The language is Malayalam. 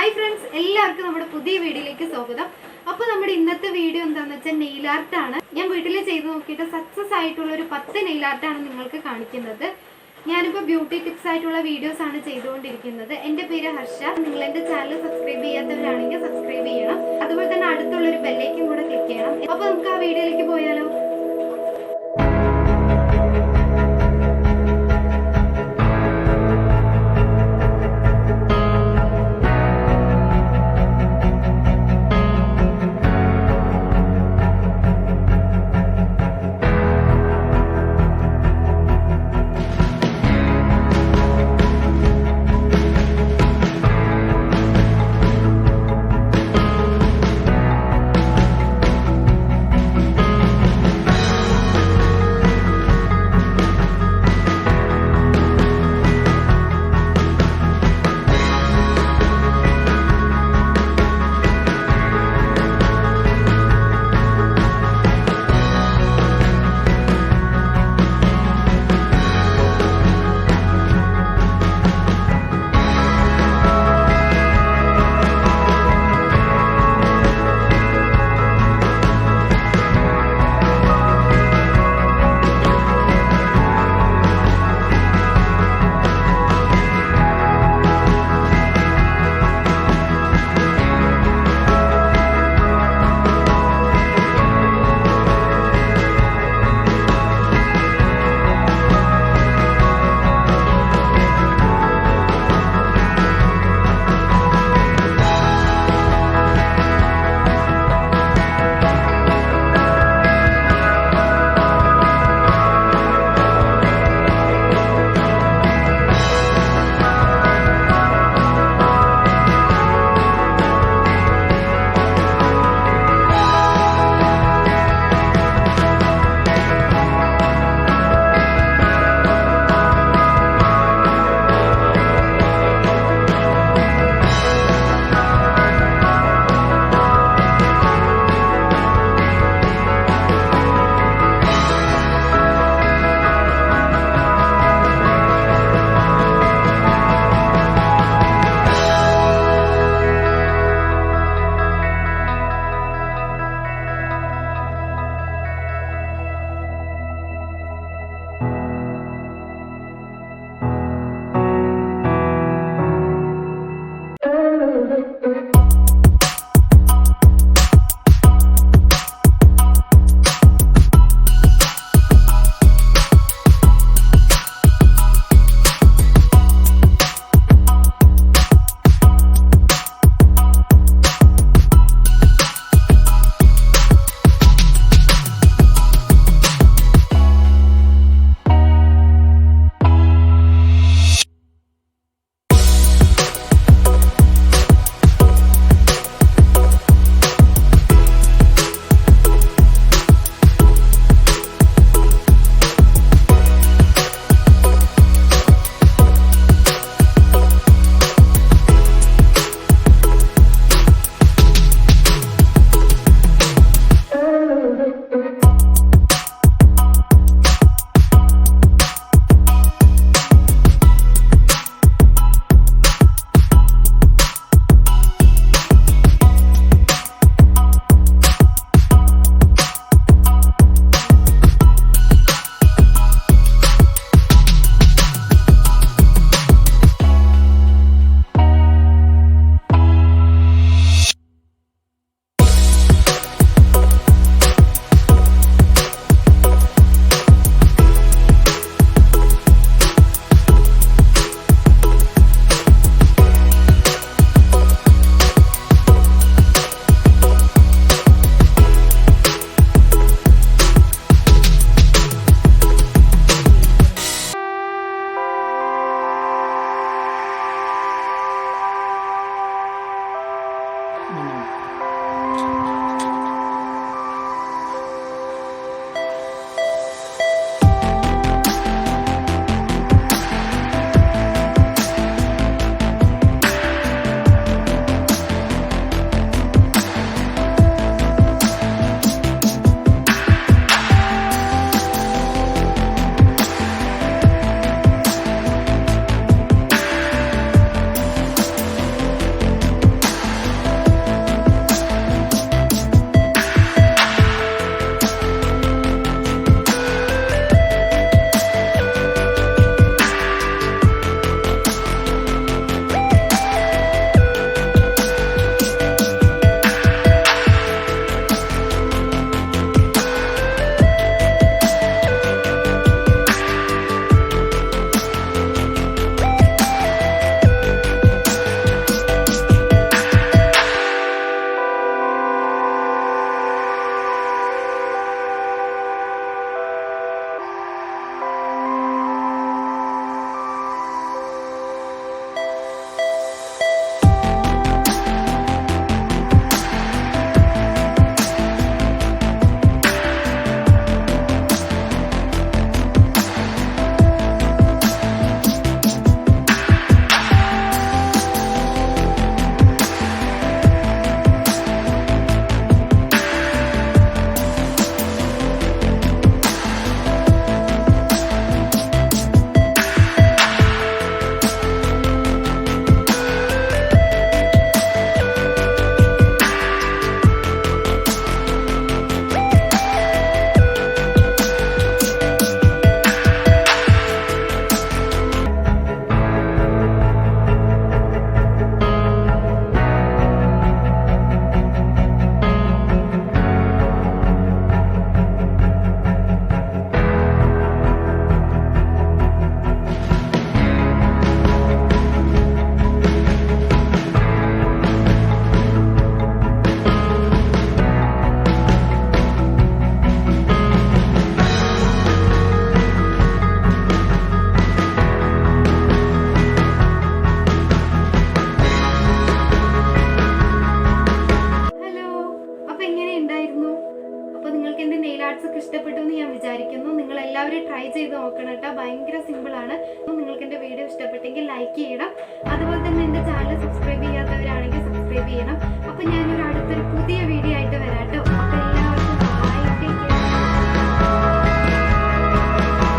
ഹായ് ഫ്രണ്ട്സ്, എല്ലാവർക്കും നമ്മുടെ പുതിയ വീഡിയോയിലേക്ക് സ്വാഗതം. അപ്പോൾ നമ്മുടെ ഇന്നത്തെ വീഡിയോ എന്താണെന്ന് വെച്ചാൽ നെയിൽ ആർട്ടാണ്. ഞാൻ വീട്ടിൽ ചെയ്ത് നോക്കിയിട്ട് സക്സസ് ആയിട്ടുള്ള ഒരു 10 നെയിൽ ആർട്ടാണ് നിങ്ങൾക്ക് കാണിക്കുന്നത്. ഞാനിപ്പോൾ ബ്യൂട്ടി ടിപ്സ് ആയിട്ടുള്ള വീഡിയോസ് ആണ് ചെയ്തുകൊണ്ടിരിക്കുന്നത്. എൻ്റെ പേര് ഹർഷ. നിങ്ങൾ എൻ്റെ ചാനൽ സബ്സ്ക്രൈബ് ചെയ്യാത്തവരാണെങ്കിൽ സബ്സ്ക്രൈബ് ചെയ്യണം. അതുപോലെ തന്നെ അടുത്തുള്ളൊരു ബെല്ലേക്കും കൂടെ ക്ലിക്ക് ചെയ്യണം. അപ്പോൾ നമുക്ക് ആ വീഡിയോയിലേക്ക് പോയാലോ. ആർട്സ് ഒക്കെ ഇഷ്ടപ്പെട്ടു എന്ന് ഞാൻ വിചാരിക്കുന്നു. നിങ്ങൾ എല്ലാവരും ട്രൈ ചെയ്ത് നോക്കണം കേട്ടോ. ഭയങ്കര സിമ്പിളാണ്. നിങ്ങൾക്ക് എൻ്റെ വീഡിയോ ഇഷ്ടപ്പെട്ടെങ്കിൽ ലൈക്ക് ചെയ്യണം. അതുപോലെ തന്നെ എൻ്റെ ചാനൽ സബ്സ്ക്രൈബ് ചെയ്യാത്തവരാണെങ്കിൽ സബ്സ്ക്രൈബ് ചെയ്യണം.